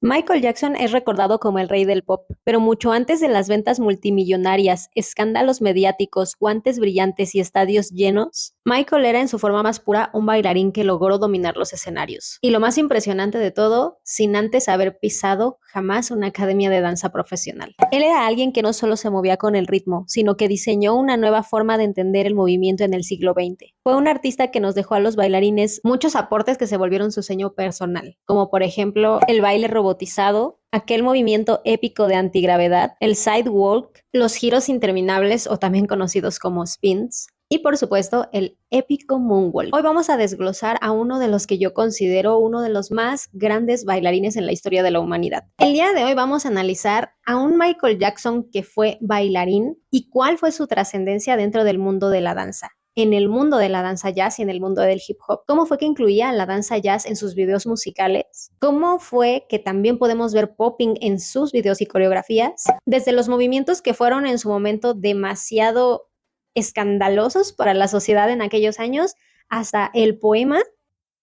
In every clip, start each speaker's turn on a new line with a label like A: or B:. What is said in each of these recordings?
A: Michael Jackson es recordado como el rey del pop, pero mucho antes de las ventas multimillonarias, escándalos mediáticos, guantes brillantes y estadios llenos, Michael era en su forma más pura un bailarín que logró dominar los escenarios. Y lo más impresionante de todo, sin antes haber pisado jamás una academia de danza profesional. Él era alguien que no solo se movía con el ritmo, sino que diseñó una nueva forma de entender el movimiento en el siglo XX. Fue un artista que nos dejó a los bailarines muchos aportes que se volvieron su sello personal, como por ejemplo el baile robotizado, aquel movimiento épico de antigravedad, el sidewalk, los giros interminables o también conocidos como spins, y por supuesto el épico moonwalk. Hoy vamos a desglosar a uno de los que yo considero uno de los más grandes bailarines en la historia de la humanidad. El día de hoy vamos a analizar a un Michael Jackson que fue bailarín y cuál fue su trascendencia dentro del mundo de la danza, en el mundo de la danza jazz y en el mundo del hip hop. ¿Cómo fue que incluía la danza jazz en sus videos musicales? ¿Cómo fue que también podemos ver popping en sus videos y coreografías? Desde los movimientos que fueron en su momento demasiado escandalosos para la sociedad en aquellos años, hasta el poema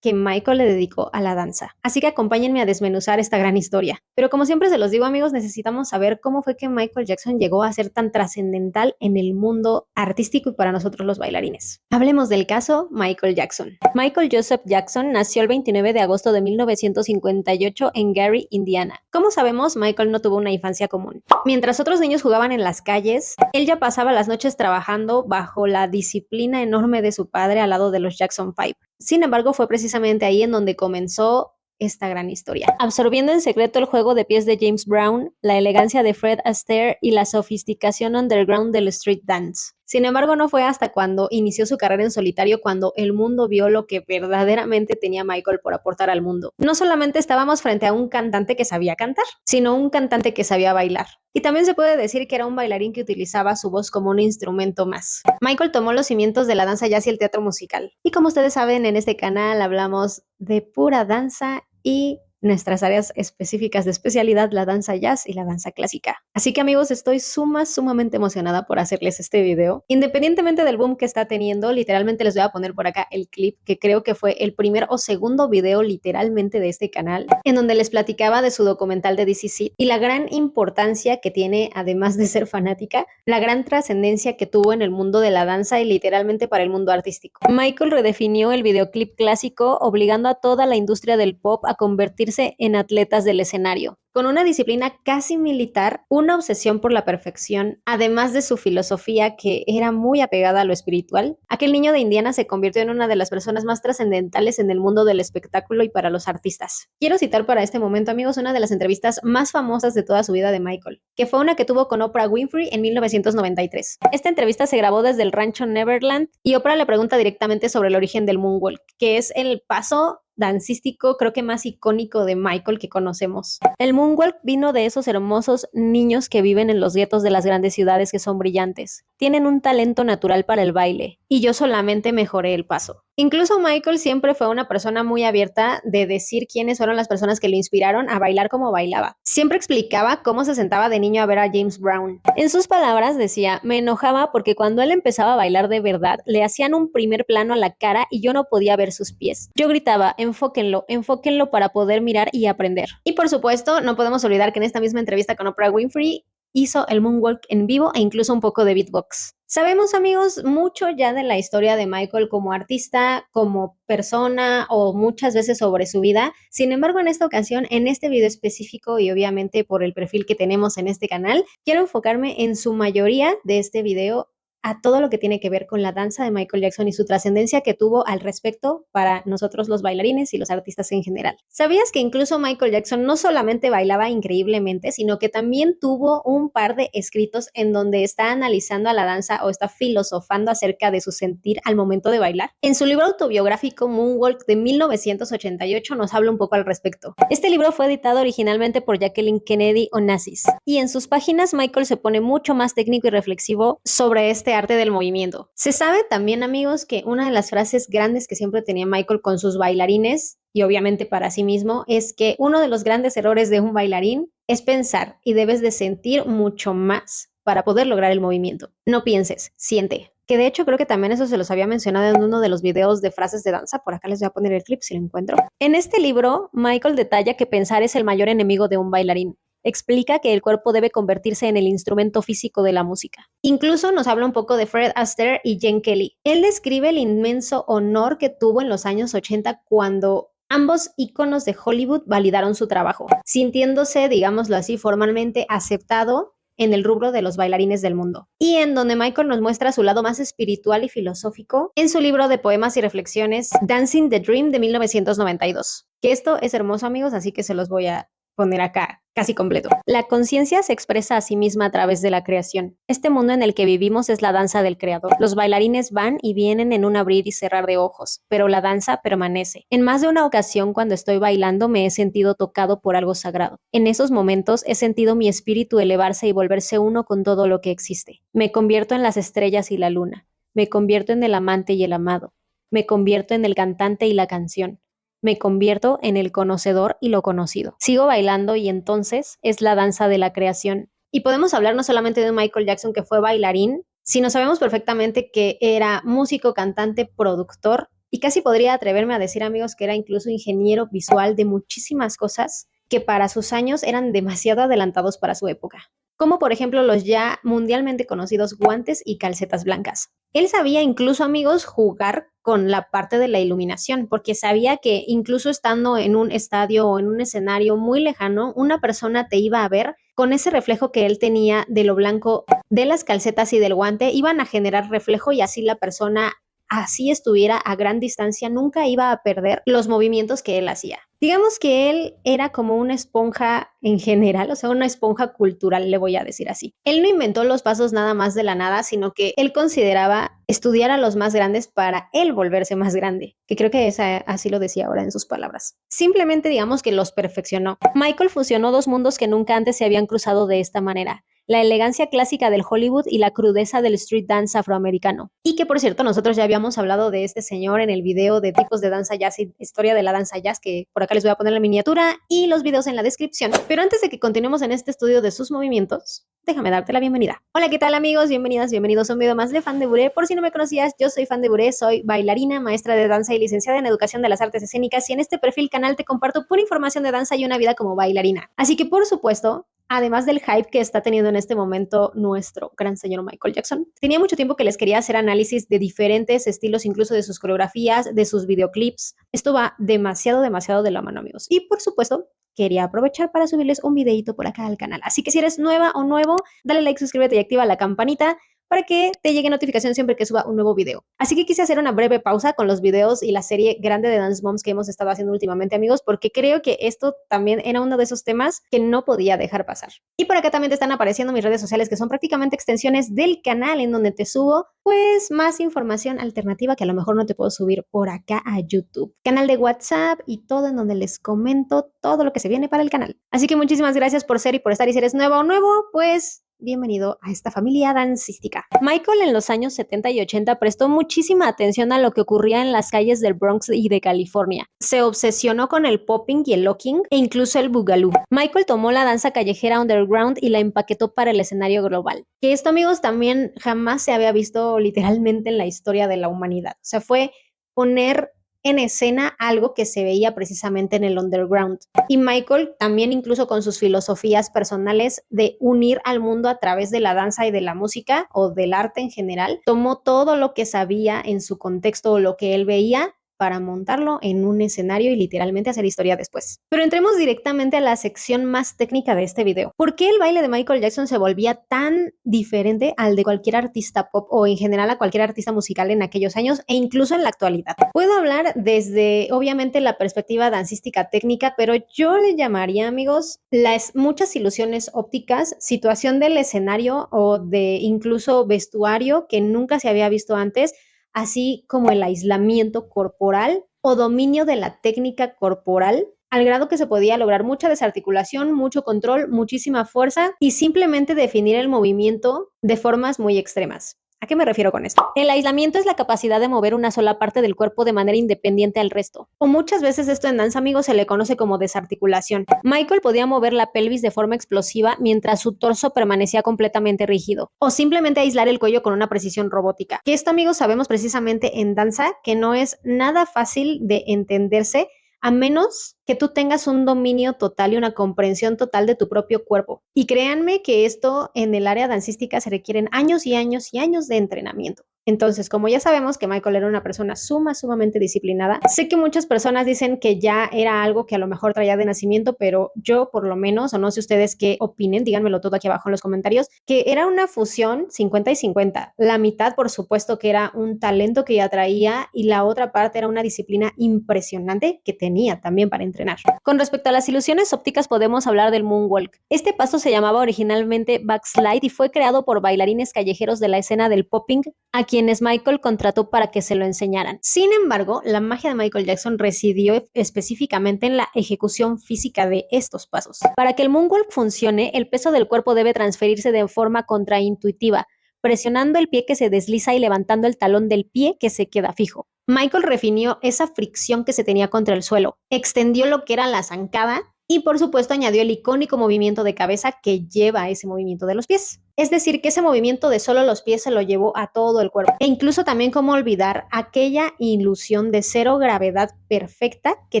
A: que Michael le dedicó a la danza. Así que acompáñenme a desmenuzar esta gran historia. Pero como siempre se los digo, amigos, necesitamos saber cómo fue que Michael Jackson llegó a ser tan trascendental en el mundo artístico y para nosotros los bailarines. Hablemos del caso Michael Jackson. Michael Joseph Jackson nació el 29 de agosto de 1958 en Gary, Indiana. Como sabemos, Michael no tuvo una infancia común. Mientras otros niños jugaban en las calles, él ya pasaba las noches trabajando bajo la disciplina enorme de su padre al lado de los Jackson 5. Sin embargo, fue precisamente ahí en donde comenzó esta gran historia, absorbiendo en secreto el juego de pies de James Brown, la elegancia de Fred Astaire y la sofisticación underground del street dance. Sin embargo, no fue hasta cuando inició su carrera en solitario cuando el mundo vio lo que verdaderamente tenía Michael por aportar al mundo. No solamente estábamos frente a un cantante que sabía cantar, sino un cantante que sabía bailar. Y también se puede decir que era un bailarín que utilizaba su voz como un instrumento más. Michael tomó los cimientos de la danza jazz y el teatro musical. Y como ustedes saben, en este canal hablamos de pura danza y nuestras áreas específicas de especialidad, la danza jazz y la danza clásica. Así que amigos, estoy sumamente emocionada por hacerles este video. Independientemente del boom que está teniendo, literalmente les voy a poner por acá el clip que creo que fue el primer o segundo video literalmente de este canal, en donde les platicaba de su documental de DC Seed y la gran importancia que tiene, además de ser fanática, la gran trascendencia que tuvo en el mundo de la danza y literalmente para el mundo artístico. Michael redefinió el videoclip clásico, obligando a toda la industria del pop a convertirse en atletas del escenario. Con una disciplina casi militar, una obsesión por la perfección, además de su filosofía que era muy apegada a lo espiritual, aquel niño de Indiana se convirtió en una de las personas más trascendentales en el mundo del espectáculo y para los artistas. Quiero citar para este momento, amigos, una de las entrevistas más famosas de toda su vida de Michael, que fue una que tuvo con Oprah Winfrey en 1993. Esta entrevista se grabó desde el rancho Neverland y Oprah le pregunta directamente sobre el origen del moonwalk, que es el paso dancístico creo que más icónico de Michael que conocemos. El moonwalk vino de esos hermosos niños que viven en los guetos de las grandes ciudades que son brillantes. Tienen un talento natural para el baile y yo solamente mejoré el paso. Incluso Michael siempre fue una persona muy abierta de decir quiénes fueron las personas que lo inspiraron a bailar como bailaba. Siempre explicaba cómo se sentaba de niño a ver a James Brown. En sus palabras decía, me enojaba porque cuando él empezaba a bailar de verdad, le hacían un primer plano a la cara y yo no podía ver sus pies. Yo gritaba, enfóquenlo para poder mirar y aprender. Y por supuesto, no podemos olvidar que en esta misma entrevista con Oprah Winfrey hizo el moonwalk en vivo e incluso un poco de beatbox. Sabemos, amigos, mucho ya de la historia de Michael como artista, como persona o muchas veces sobre su vida. Sin embargo, en esta ocasión, en este video específico y obviamente por el perfil que tenemos en este canal, quiero enfocarme en su mayoría de este video a todo lo que tiene que ver con la danza de Michael Jackson y su trascendencia que tuvo al respecto para nosotros los bailarines y los artistas en general. ¿Sabías que incluso Michael Jackson no solamente bailaba increíblemente, sino que también tuvo un par de escritos en donde está analizando a la danza o está filosofando acerca de su sentir al momento de bailar? En su libro autobiográfico Moonwalk de 1988 nos habla un poco al respecto. Este libro fue editado originalmente por Jacqueline Kennedy Onassis y en sus páginas Michael se pone mucho más técnico y reflexivo sobre este arte del movimiento. Se sabe también, amigos, que una de las frases grandes que siempre tenía Michael con sus bailarines y obviamente para sí mismo es que uno de los grandes errores de un bailarín es pensar y debes de sentir mucho más para poder lograr el movimiento. No pienses, siente. Que de hecho creo que también eso se los había mencionado en uno de los videos de frases de danza. Por acá les voy a poner el clip si lo encuentro. En este libro, Michael detalla que pensar es el mayor enemigo de un bailarín. Explica que el cuerpo debe convertirse en el instrumento físico de la música. Incluso nos habla un poco de Fred Astaire y Gene Kelly. Él describe el inmenso honor que tuvo en los años 80 cuando ambos íconos de Hollywood validaron su trabajo, sintiéndose, digámoslo así, formalmente aceptado en el rubro de los bailarines del mundo. Y en donde Michael nos muestra su lado más espiritual y filosófico en su libro de poemas y reflexiones Dancing the Dream de 1992. Que esto es hermoso, amigos, así que se los voy a poner acá casi completo. La conciencia se expresa a sí misma a través de la creación. Este mundo en el que vivimos es la danza del creador. Los bailarines van y vienen en un abrir y cerrar de ojos, pero la danza permanece. En más de una ocasión cuando estoy bailando me he sentido tocado por algo sagrado. En esos momentos he sentido mi espíritu elevarse y volverse uno con todo lo que existe. Me convierto en las estrellas y la luna. Me convierto en el amante y el amado. Me convierto en el cantante y la canción. Me convierto en el conocedor y lo conocido. Sigo bailando y entonces es la danza de la creación. Y podemos hablar no solamente de Michael Jackson, que fue bailarín, sino sabemos perfectamente que era músico, cantante, productor, y casi podría atreverme a decir, amigos, que era incluso ingeniero visual de muchísimas cosas que para sus años eran demasiado adelantados para su época, como por ejemplo los ya mundialmente conocidos guantes y calcetas blancas. Él sabía incluso, amigos, jugar con la parte de la iluminación, porque sabía que incluso estando en un estadio o en un escenario muy lejano, una persona te iba a ver con ese reflejo que él tenía de lo blanco de las calcetas y del guante, iban a generar reflejo y así la persona, así estuviera a gran distancia, nunca iba a perder los movimientos que él hacía. Digamos que él era como una esponja en general, o sea, una esponja cultural, le voy a decir así. Él no inventó los pasos nada más de la nada, sino que él consideraba estudiar a los más grandes para él volverse más grande, que creo que así lo decía ahora en sus palabras. Simplemente digamos que los perfeccionó. Michael fusionó dos mundos que nunca antes se habían cruzado de esta manera: la elegancia clásica del Hollywood y la crudeza del street dance afroamericano. Y que, por cierto, nosotros ya habíamos hablado de este señor en el video de tipos de danza jazz y historia de la danza jazz, que por acá les voy a poner la miniatura y los videos en la descripción. Pero antes de que continuemos en este estudio de sus movimientos, déjame darte la bienvenida. Hola, ¿qué tal, amigos? Bienvenidas, bienvenidos a un video más de Fan de Buré. Por si no me conocías, yo soy Fan de Buré, soy bailarina, maestra de danza y licenciada en Educación de las Artes Escénicas, y en este perfil canal te comparto pura información de danza y una vida como bailarina. Así que, por supuesto, además del hype que está teniendo en este momento nuestro gran señor Michael Jackson, tenía mucho tiempo que les quería hacer análisis de diferentes estilos, incluso de sus coreografías, de sus videoclips. Esto va demasiado, demasiado de la mano, amigos. Y por supuesto, quería aprovechar para subirles un videito por acá al canal. Así que si eres nueva o nuevo, dale like, suscríbete y activa la campanita para que te llegue notificación siempre que suba un nuevo video. Así que quise hacer una breve pausa con los videos y la serie grande de Dance Moms que hemos estado haciendo últimamente, amigos, porque creo que esto también era uno de esos temas que no podía dejar pasar. Y por acá también te están apareciendo mis redes sociales, que son prácticamente extensiones del canal, en donde te subo pues más información alternativa que a lo mejor no te puedo subir por acá a YouTube. Canal de WhatsApp y todo, en donde les comento todo lo que se viene para el canal. Así que muchísimas gracias por ser y por estar, y si eres nueva o nuevo, pues bienvenido a esta familia dancística. Michael en los años 70 y 80 prestó muchísima atención a lo que ocurría en las calles del Bronx y de California. Se obsesionó con el popping y el locking e incluso el boogaloo. Michael tomó la danza callejera underground y la empaquetó para el escenario global. Que esto, amigos, también jamás se había visto literalmente en la historia de la humanidad. O sea, fue poner en escena algo que se veía precisamente en el underground. Y Michael también, incluso con sus filosofías personales de unir al mundo a través de la danza y de la música o del arte en general, tomó todo lo que sabía en su contexto o lo que él veía para montarlo en un escenario y literalmente hacer historia después. Pero entremos directamente a la sección más técnica de este video. ¿Por qué el baile de Michael Jackson se volvía tan diferente al de cualquier artista pop o en general a cualquier artista musical en aquellos años e incluso en la actualidad? Puedo hablar desde, obviamente, la perspectiva dancística técnica, pero yo le llamaría, amigos, las muchas ilusiones ópticas, situación del escenario o de incluso vestuario que nunca se había visto antes, así como el aislamiento corporal o dominio de la técnica corporal, al grado que se podía lograr mucha desarticulación, mucho control, muchísima fuerza y simplemente definir el movimiento de formas muy extremas. ¿A qué me refiero con esto? El aislamiento es la capacidad de mover una sola parte del cuerpo de manera independiente al resto. O muchas veces esto en danza, amigos, se le conoce como desarticulación. Michael podía mover la pelvis de forma explosiva mientras su torso permanecía completamente rígido. O simplemente aislar el cuello con una precisión robótica. Que esto, amigos, sabemos precisamente en danza que no es nada fácil de entenderse a menos que tú tengas un dominio total y una comprensión total de tu propio cuerpo. Y créanme que esto en el área dancística se requieren años y años y años de entrenamiento. Entonces, como ya sabemos que Michael era una persona sumamente disciplinada, sé que muchas personas dicen que ya era algo que a lo mejor traía de nacimiento, pero yo por lo menos, o no sé ustedes qué opinen, díganmelo todo aquí abajo en los comentarios, que era una fusión 50 y 50. La mitad, por supuesto, que era un talento que ya traía y la otra parte era una disciplina impresionante que tenía también para entrenar. Con respecto a las ilusiones ópticas, podemos hablar del moonwalk. Este paso se llamaba originalmente backslide y fue creado por bailarines callejeros de la escena del popping, a quienes Michael contrató para que se lo enseñaran. Sin embargo, la magia de Michael Jackson residió específicamente en la ejecución física de estos pasos. Para que el moonwalk funcione, el peso del cuerpo debe transferirse de forma contraintuitiva, presionando el pie que se desliza y levantando el talón del pie que se queda fijo. Michael refinió esa fricción que se tenía contra el suelo, extendió lo que era la zancada y por supuesto añadió el icónico movimiento de cabeza que lleva a ese movimiento de los pies. Es decir, que ese movimiento de solo los pies se lo llevó a todo el cuerpo. E incluso también cómo olvidar aquella ilusión de cero gravedad perfecta que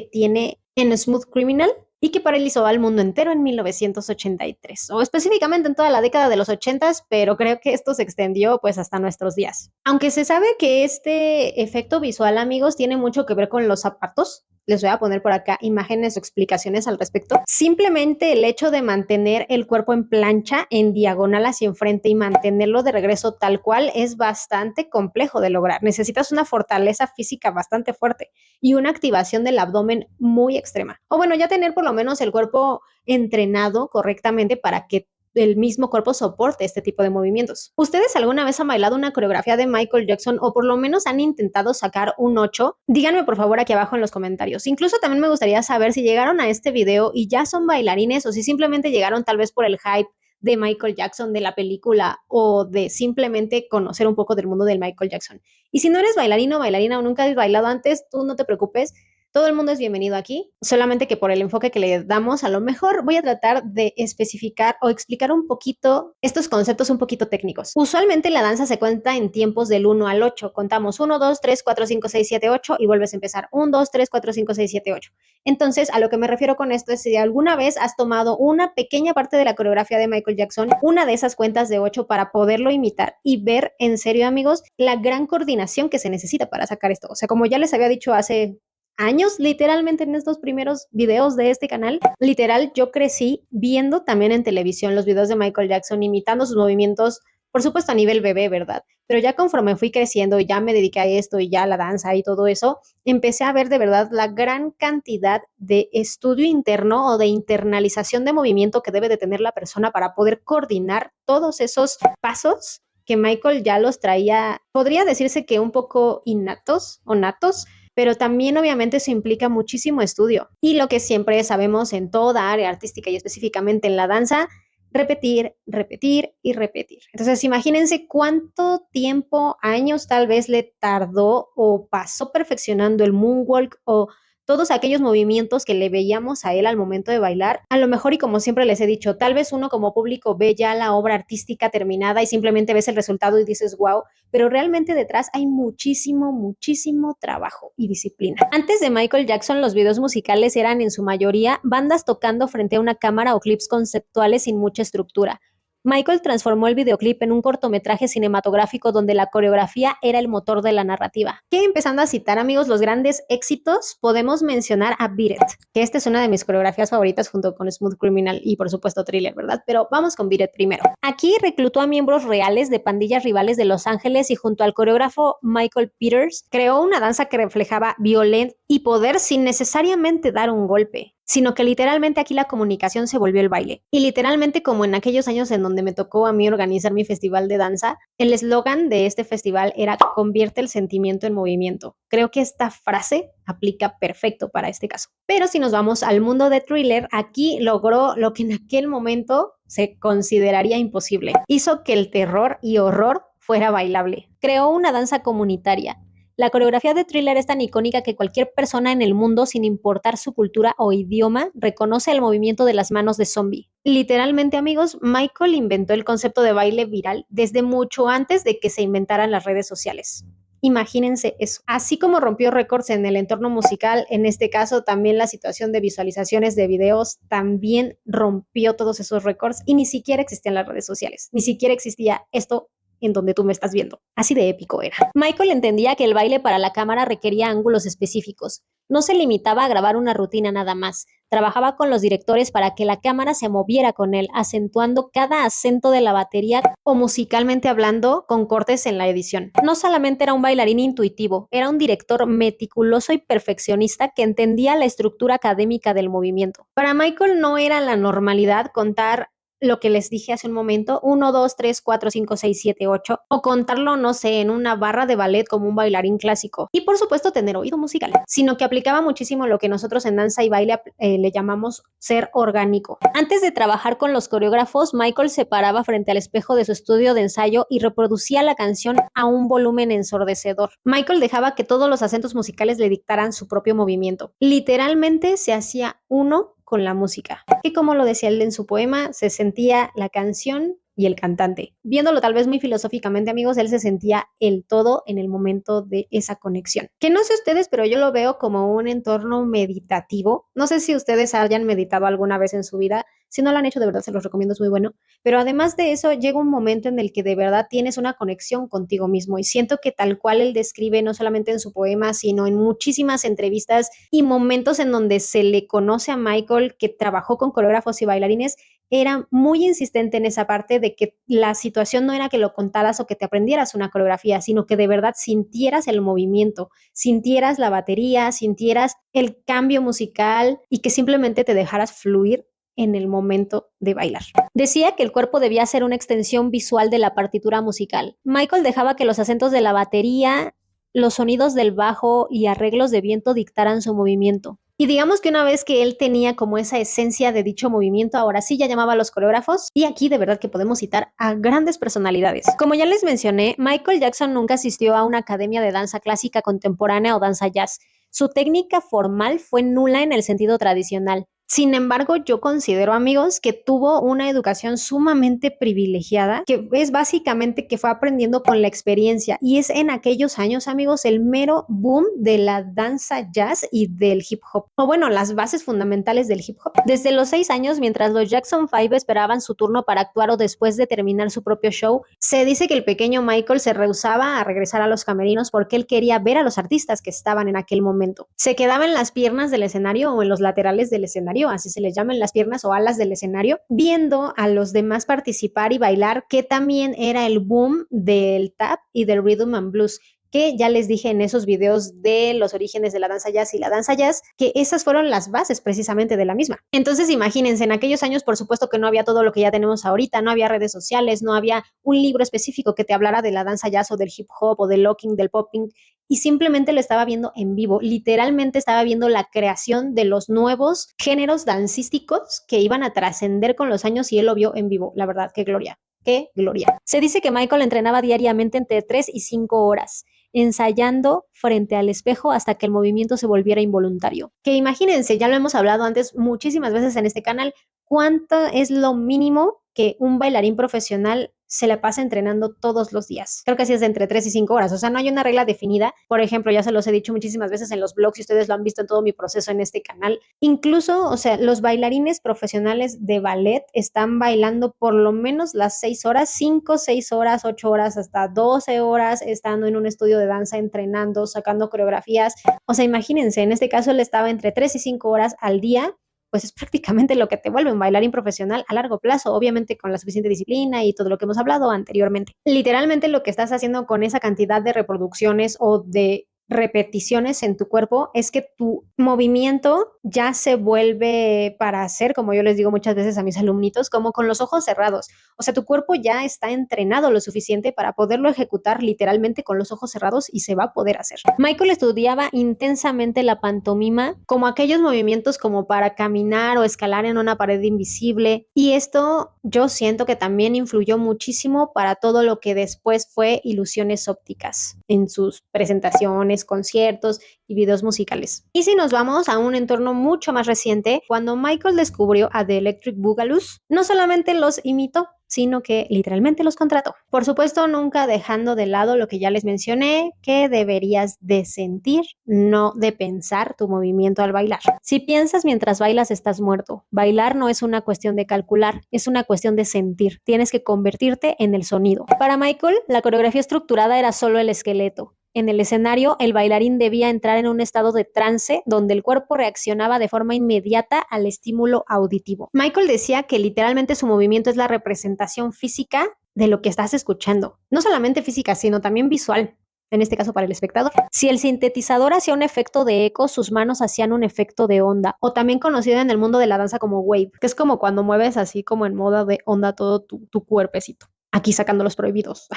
A: tiene en Smooth Criminal y que paralizó al mundo entero en 1983, o específicamente en toda la década de los 80s, pero creo que esto se extendió pues hasta nuestros días. Aunque se sabe que este efecto visual, amigos, tiene mucho que ver con los zapatos. Les voy a poner por acá imágenes o explicaciones al respecto. Simplemente el hecho de mantener el cuerpo en plancha, en diagonal hacia enfrente y mantenerlo de regreso tal cual es bastante complejo de lograr. Necesitas una fortaleza física bastante fuerte y una activación del abdomen muy extrema. O bueno, ya tener por lo menos el cuerpo entrenado correctamente para que el mismo cuerpo soporte este tipo de movimientos. ¿Ustedes alguna vez han bailado una coreografía de Michael Jackson o por lo menos han intentado sacar un 8? Díganme por favor aquí abajo en los comentarios. Incluso también me gustaría saber si llegaron a este video y ya son bailarines o si simplemente llegaron tal vez por el hype de Michael Jackson, de la película o de simplemente conocer un poco del mundo del Michael Jackson. Y si no eres bailarino o bailarina o nunca has bailado antes, tú no te preocupes. Todo el mundo es bienvenido aquí, solamente que por el enfoque que le damos, a lo mejor voy a tratar de especificar o explicar un poquito estos conceptos un poquito técnicos. Usualmente la danza se cuenta en tiempos del 1 al 8. Contamos 1, 2, 3, 4, 5, 6, 7, 8 y vuelves a empezar 1, 2, 3, 4, 5, 6, 7, 8. Entonces, a lo que me refiero con esto es si alguna vez has tomado una pequeña parte de la coreografía de Michael Jackson, una de esas cuentas de 8 para poderlo imitar y ver en serio, amigos, la gran coordinación que se necesita para sacar esto. O sea, como ya les había dicho hace años, literalmente en estos primeros videos de este canal, literal yo crecí viendo también en televisión los videos de Michael Jackson, imitando sus movimientos, por supuesto a nivel bebé, ¿verdad? Pero ya conforme fui creciendo y ya me dediqué a esto y ya a la danza y todo eso, empecé a ver de verdad la gran cantidad de estudio interno o de internalización de movimiento que debe de tener la persona para poder coordinar todos esos pasos que Michael ya los traía, podría decirse que un poco innatos o natos, pero también obviamente eso implica muchísimo estudio. Y lo que siempre sabemos en toda área artística y específicamente en la danza, repetir, repetir y repetir. Entonces, imagínense cuánto tiempo, años tal vez le tardó o pasó perfeccionando el moonwalk o todos aquellos movimientos que le veíamos a él al momento de bailar. A lo mejor, y como siempre les he dicho, tal vez uno como público ve ya la obra artística terminada y simplemente ves el resultado y dices, wow, pero realmente detrás hay muchísimo trabajo y disciplina. Antes de Michael Jackson, los videos musicales eran en su mayoría bandas tocando frente a una cámara o clips conceptuales sin mucha estructura. Michael transformó el videoclip en un cortometraje cinematográfico donde la coreografía era el motor de la narrativa. Que empezando a citar, amigos, los grandes éxitos, podemos mencionar a Beat It, que esta es una de mis coreografías favoritas junto con Smooth Criminal y por supuesto Thriller, ¿verdad? Pero vamos con Beat It primero. Aquí reclutó a miembros reales de pandillas rivales de Los Ángeles y junto al coreógrafo Michael Peters creó una danza que reflejaba violencia y poder sin necesariamente dar un golpe, sino que literalmente aquí la comunicación se volvió el baile. Y literalmente como en aquellos años en donde me tocó a mí organizar mi festival de danza, el eslogan de este festival era convierte el sentimiento en movimiento. Creo que esta frase aplica perfecto para este caso. Pero si nos vamos al mundo de Thriller, aquí logró lo que en aquel momento se consideraría imposible. Hizo que el terror y horror fuera bailable. Creó una danza comunitaria. La coreografía de Thriller es tan icónica que cualquier persona en el mundo, sin importar su cultura o idioma, reconoce el movimiento de las manos de Zombie. Literalmente, amigos, Michael inventó el concepto de baile viral desde mucho antes de que se inventaran las redes sociales. Imagínense eso. Así como rompió récords en el entorno musical, en este caso también la situación de visualizaciones de videos también rompió todos esos récords y ni siquiera existían las redes sociales, ni siquiera existía esto en donde tú me estás viendo. Así de épico era. Michael entendía que el baile para la cámara requería ángulos específicos. No se limitaba a grabar una rutina nada más. Trabajaba con los directores para que la cámara se moviera con él, acentuando cada acento de la batería o musicalmente hablando con cortes en la edición. No solamente era un bailarín intuitivo, era un director meticuloso y perfeccionista que entendía la estructura académica del movimiento. Para Michael no era la normalidad contar lo que les dije hace un momento, 1, 2, 3, 4, 5, 6, 7, 8, o contarlo, no sé, en una barra de ballet como un bailarín clásico. Y por supuesto tener oído musical, sino que aplicaba muchísimo lo que nosotros en danza y baile le llamamos ser orgánico. Antes de trabajar con los coreógrafos, Michael se paraba frente al espejo de su estudio de ensayo y reproducía la canción a un volumen ensordecedor. Michael dejaba que todos los acentos musicales le dictaran su propio movimiento. Literalmente se hacía uno con la música, que como lo decía él en su poema, se sentía la canción y el cantante. Viéndolo tal vez muy filosóficamente, amigos, él se sentía el todo en el momento de esa conexión. Que no sé ustedes, pero yo lo veo como un entorno meditativo. No sé si ustedes hayan meditado alguna vez en su vida. Si no lo han hecho, de verdad se los recomiendo, es muy bueno. Pero además de eso, llega un momento en el que de verdad tienes una conexión contigo mismo. Y siento que tal cual él describe, no solamente en su poema, sino en muchísimas entrevistas y momentos en donde se le conoce a Michael, que trabajó con coreógrafos y bailarines, era muy insistente en esa parte de que la situación no era que lo contaras o que te aprendieras una coreografía, sino que de verdad sintieras el movimiento, sintieras la batería, sintieras el cambio musical y que simplemente te dejaras fluir en el momento de bailar. Decía que el cuerpo debía ser una extensión visual de la partitura musical. Michael dejaba que los acentos de la batería, los sonidos del bajo y arreglos de viento dictaran su movimiento. Y digamos que una vez que él tenía como esa esencia de dicho movimiento, ahora sí ya llamaba a los coreógrafos y aquí de verdad que podemos citar a grandes personalidades. Como ya les mencioné, Michael Jackson nunca asistió a una academia de danza clásica contemporánea o danza jazz. Su técnica formal fue nula en el sentido tradicional. Sin embargo, yo considero, amigos, que tuvo una educación sumamente privilegiada, que es básicamente que fue aprendiendo con la experiencia. Y es en aquellos años, amigos, el mero boom de la danza jazz y del hip hop. O bueno, las bases fundamentales del hip hop. Desde los 6 años, mientras los Jackson 5 esperaban su turno para actuar o después de terminar su propio show, se dice que el pequeño Michael se rehusaba a regresar a los camerinos porque él quería ver a los artistas que estaban en aquel momento. Se quedaba en las piernas del escenario o en los laterales del escenario, así se les llama, en las piernas o alas del escenario, viendo a los demás participar y bailar, que también era el boom del tap y del rhythm and blues, que ya les dije en esos videos de los orígenes de la danza jazz y la danza jazz, que esas fueron las bases precisamente de la misma. Entonces imagínense, en aquellos años por supuesto que no había todo lo que ya tenemos ahorita, no había redes sociales, no había un libro específico que te hablara de la danza jazz o del hip hop o del locking, del popping, y simplemente lo estaba viendo en vivo. Literalmente estaba viendo la creación de los nuevos géneros dancísticos que iban a trascender con los años y él lo vio en vivo. La verdad, qué gloria. ¡Qué gloria! Se dice que Michael entrenaba diariamente entre 3 y 5 horas, ensayando frente al espejo hasta que el movimiento se volviera involuntario. Que imagínense, ya lo hemos hablado antes muchísimas veces en este canal, cuánto es lo mínimo que un bailarín profesional se la pasa entrenando todos los días. Creo que así es de entre 3 y 5 horas. O sea, no hay una regla definida. Por ejemplo, ya se los he dicho muchísimas veces en los blogs y ustedes lo han visto en todo mi proceso en este canal. Incluso, o sea, los bailarines profesionales de ballet están bailando por lo menos las 6 horas, 5, 6 horas, 8 horas, hasta 12 horas estando en un estudio de danza entrenando, sacando coreografías. O sea, imagínense, en este caso él estaba entre 3 y 5 horas al día, pues es prácticamente lo que te vuelve un bailarín profesional a largo plazo, obviamente con la suficiente disciplina y todo lo que hemos hablado anteriormente. Literalmente lo que estás haciendo con esa cantidad de reproducciones o de repeticiones en tu cuerpo, es que tu movimiento ya se vuelve para hacer, como yo les digo muchas veces a mis alumnitos, como con los ojos cerrados. O sea, tu cuerpo ya está entrenado lo suficiente para poderlo ejecutar literalmente con los ojos cerrados y se va a poder hacer. Michael estudiaba intensamente la pantomima, como aquellos movimientos como para caminar o escalar en una pared invisible, y esto yo siento que también influyó muchísimo para todo lo que después fue ilusiones ópticas en sus presentaciones, conciertos y videos musicales. Y si nos vamos a un entorno mucho más reciente, cuando Michael descubrió a The Electric Boogaloo, no solamente los imitó, sino que literalmente los contrató. Por supuesto, nunca dejando de lado lo que ya les mencioné, que deberías de sentir, no de pensar tu movimiento al bailar. Si piensas mientras bailas, estás muerto. Bailar no es una cuestión de calcular, es una cuestión de sentir. Tienes que convertirte en el sonido. Para Michael, la coreografía estructurada era solo el esqueleto. En el escenario, el bailarín debía entrar en un estado de trance donde el cuerpo reaccionaba de forma inmediata al estímulo auditivo. Michael decía que literalmente su movimiento es la representación física de lo que estás escuchando. No solamente física, sino también visual. En este caso para el espectador. Si el sintetizador hacía un efecto de eco, sus manos hacían un efecto de onda, o también conocido en el mundo de la danza como wave, que es como cuando mueves así como en moda de onda todo tu cuerpecito. Aquí sacando los prohibidos.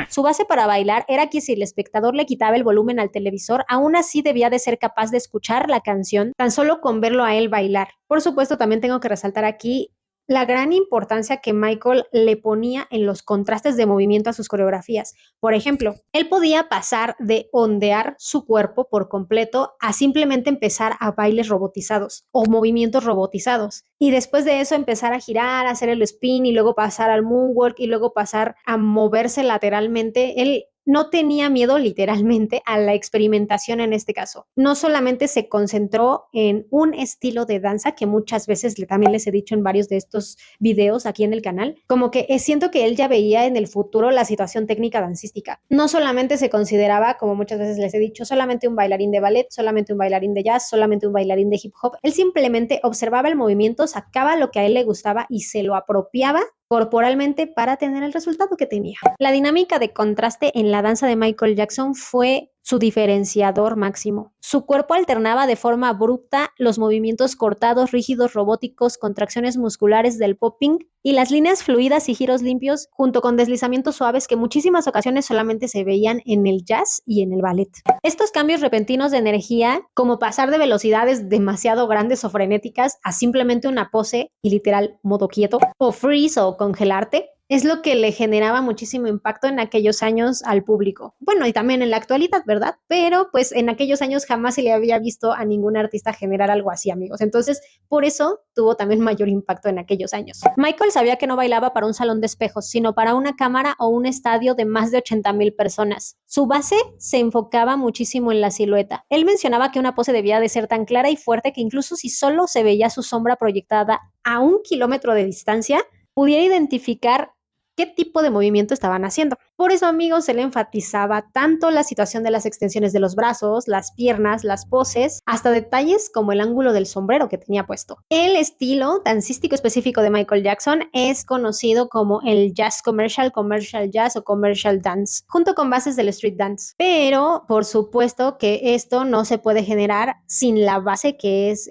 A: Su base para bailar era que si el espectador le quitaba el volumen al televisor, aún así debía de ser capaz de escuchar la canción tan solo con verlo a él bailar. Por supuesto, también tengo que resaltar aquí la gran importancia que Michael le ponía en los contrastes de movimiento a sus coreografías. Por ejemplo, él podía pasar de ondear su cuerpo por completo a simplemente empezar a bailes robotizados o movimientos robotizados. Y después de eso empezar a girar, a hacer el spin y luego pasar al moonwalk y luego pasar a moverse lateralmente. Él no tenía miedo literalmente a la experimentación en este caso. No solamente se concentró en un estilo de danza que muchas veces también les he dicho en varios de estos videos aquí en el canal, como que siento que él ya veía en el futuro la situación técnica dancística. No solamente se consideraba, como muchas veces les he dicho, solamente un bailarín de ballet, solamente un bailarín de jazz, solamente un bailarín de hip hop. Él simplemente observaba el movimiento, sacaba lo que a él le gustaba y se lo apropiaba corporalmente para tener el resultado que tenía. La dinámica de contraste en la danza de Michael Jackson fue su diferenciador máximo. Su cuerpo alternaba de forma abrupta los movimientos cortados, rígidos, robóticos, contracciones musculares del popping y las líneas fluidas y giros limpios junto con deslizamientos suaves que muchísimas ocasiones solamente se veían en el jazz y en el ballet. Estos cambios repentinos de energía, como pasar de velocidades demasiado grandes o frenéticas a simplemente una pose y literal modo quieto, o freeze o congelarte, es lo que le generaba muchísimo impacto en aquellos años al público. Bueno, y también en la actualidad, ¿verdad? Pero pues en aquellos años jamás se le había visto a ningún artista generar algo así, amigos. Entonces, por eso tuvo también mayor impacto en aquellos años. Michael sabía que no bailaba para un salón de espejos, sino para una cámara o un estadio de más de 80,000 personas. Su base se enfocaba muchísimo en la silueta. Él mencionaba que una pose debía de ser tan clara y fuerte que incluso si solo se veía su sombra proyectada a 1 kilómetro de distancia, pudiera identificar qué tipo de movimiento estaban haciendo. Por eso, amigos, se le enfatizaba tanto la situación de las extensiones de los brazos, las piernas, las poses, hasta detalles como el ángulo del sombrero que tenía puesto. El estilo dancístico específico de Michael Jackson es conocido como el jazz commercial, commercial jazz o commercial dance, junto con bases del street dance. Pero, por supuesto que esto no se puede generar sin la base que es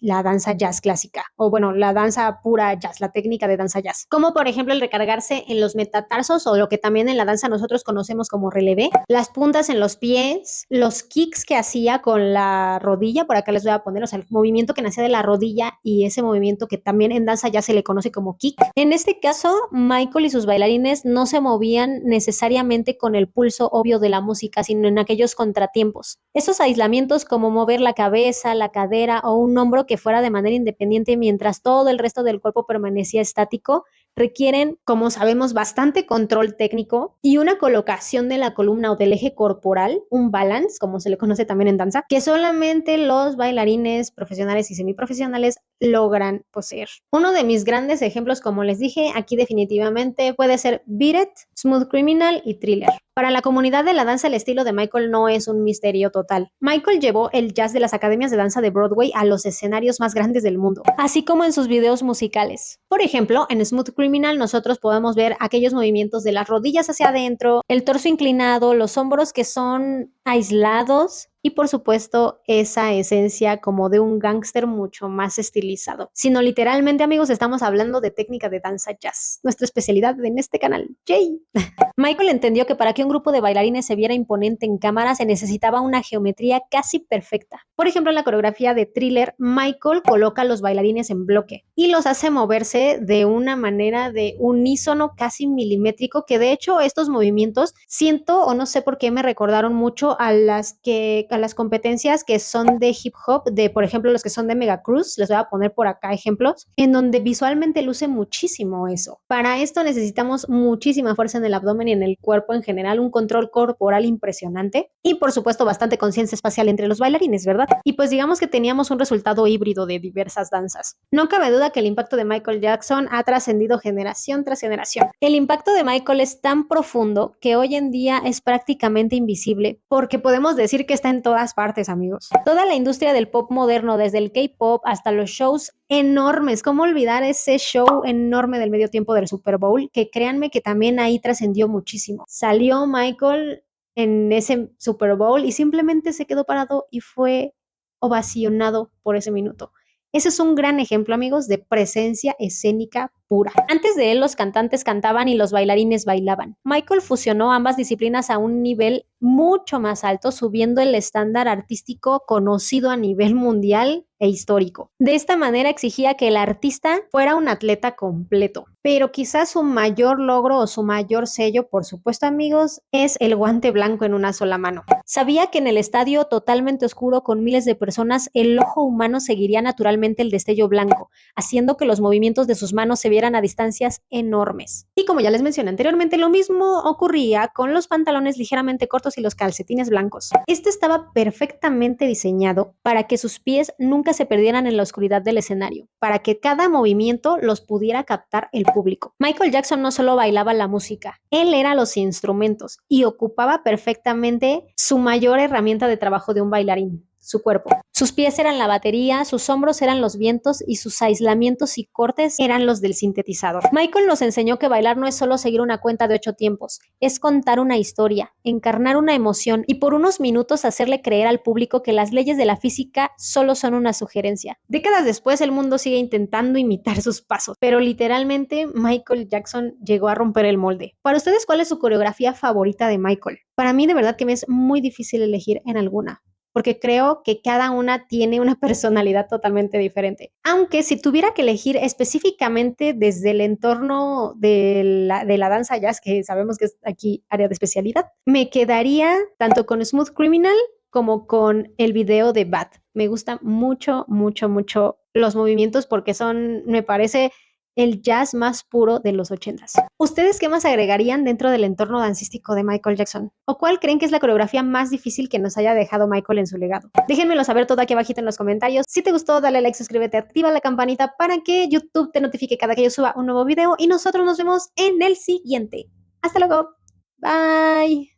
A: la danza jazz clásica, o bueno, la danza pura jazz, la técnica de danza jazz. Como por ejemplo el recargarse en los metatarsos o lo que también en la danza nosotros conocemos como relevé, las puntas en los pies, los kicks que hacía con la rodilla, por acá les voy a poner, o sea, el movimiento que nacía de la rodilla y ese movimiento que también en danza ya se le conoce como kick. En este caso, Michael y sus bailarines no se movían necesariamente con el pulso obvio de la música, sino en aquellos contratiempos. Esos aislamientos como mover la cabeza, la cadera o un hombro que fuera de manera independiente mientras todo el resto del cuerpo permanecía estático, requieren, como sabemos, bastante control técnico y una colocación de la columna o del eje corporal, un balance, como se le conoce también en danza, que solamente los bailarines profesionales y semiprofesionales logran poseer. Uno de mis grandes ejemplos, como les dije, aquí definitivamente puede ser Beat It, Smooth Criminal y Thriller. Para la comunidad de la danza, el estilo de Michael no es un misterio total. Michael llevó el jazz de las academias de danza de Broadway a los escenarios más grandes del mundo, así como en sus videos musicales. Por ejemplo, en Smooth Criminal nosotros podemos ver aquellos movimientos de las rodillas hacia adentro, el torso inclinado, los hombros que son aislados y por supuesto esa esencia como de un gángster mucho más estilizado. Sino literalmente, amigos, estamos hablando de técnica de danza jazz, nuestra especialidad en este canal. ¡Yay! Michael entendió que para que un grupo de bailarines se viera imponente en cámara se necesitaba una geometría casi perfecta. Por ejemplo, en la coreografía de Thriller, Michael coloca a los bailarines en bloque y los hace moverse de una manera de unísono casi milimétrico, que de hecho estos movimientos siento o no sé por qué me recordaron mucho a las competencias que son de hip hop, de por ejemplo los que son de Mega Cruise. Les voy a poner por acá ejemplos en donde visualmente luce muchísimo eso. Para esto necesitamos muchísima fuerza en el abdomen y en el cuerpo en general, un control corporal impresionante y por supuesto bastante conciencia espacial entre los bailarines, ¿verdad? Y pues digamos que teníamos un resultado híbrido de diversas danzas. No cabe duda que el impacto de Michael Jackson ha trascendido generación tras generación. El impacto de Michael es tan profundo que hoy en día es prácticamente invisible, porque podemos decir que está en todas partes, amigos. Toda la industria del pop moderno, desde el K-pop hasta los shows enormes. ¿Cómo olvidar ese show enorme del medio tiempo del Super Bowl? Que créanme que también ahí trascendió muchísimo. Salió Michael en ese Super Bowl y simplemente se quedó parado y fue ovacionado por ese minuto. Ese es un gran ejemplo, amigos, de presencia escénica pura. Antes de él, los cantantes cantaban y los bailarines bailaban. Michael fusionó ambas disciplinas a un nivel mucho más alto, subiendo el estándar artístico conocido a nivel mundial e histórico. De esta manera exigía que el artista fuera un atleta completo. Pero quizás su mayor logro o su mayor sello, por supuesto, amigos, es el guante blanco en una sola mano. Sabía que en el estadio totalmente oscuro con miles de personas, el ojo humano seguiría naturalmente el destello blanco, haciendo que los movimientos de sus manos se vieran a distancias enormes. Y como ya les mencioné anteriormente, lo mismo ocurría con los pantalones ligeramente cortos y los calcetines blancos. Este estaba perfectamente diseñado para que sus pies nunca se perdieran en la oscuridad del escenario, para que cada movimiento los pudiera captar el público. Michael Jackson no solo bailaba la música, él era los instrumentos y ocupaba perfectamente su mayor herramienta de trabajo de un bailarín: su cuerpo. Sus pies eran la batería, sus hombros eran los vientos y sus aislamientos y cortes eran los del sintetizador. Michael nos enseñó que bailar no es solo seguir una cuenta de 8 tiempos, es contar una historia, encarnar una emoción y por unos minutos hacerle creer al público que las leyes de la física solo son una sugerencia. Décadas después, el mundo sigue intentando imitar sus pasos, pero literalmente Michael Jackson llegó a romper el molde. Para ustedes, ¿cuál es su coreografía favorita de Michael? Para mí, de verdad que me es muy difícil elegir en alguna, porque creo que cada una tiene una personalidad totalmente diferente. Aunque si tuviera que elegir específicamente desde el entorno de la danza jazz, que sabemos que es aquí área de especialidad, me quedaría tanto con Smooth Criminal como con el video de Bad. Me gustan mucho, mucho, mucho los movimientos porque son, me parece, el jazz más puro de los 80s. ¿Ustedes qué más agregarían dentro del entorno dancístico de Michael Jackson? ¿O cuál creen que es la coreografía más difícil que nos haya dejado Michael en su legado? Déjenmelo saber todo aquí abajito en los comentarios. Si te gustó, dale like, suscríbete, activa la campanita para que YouTube te notifique cada que yo suba un nuevo video y nosotros nos vemos en el siguiente. Hasta luego. Bye.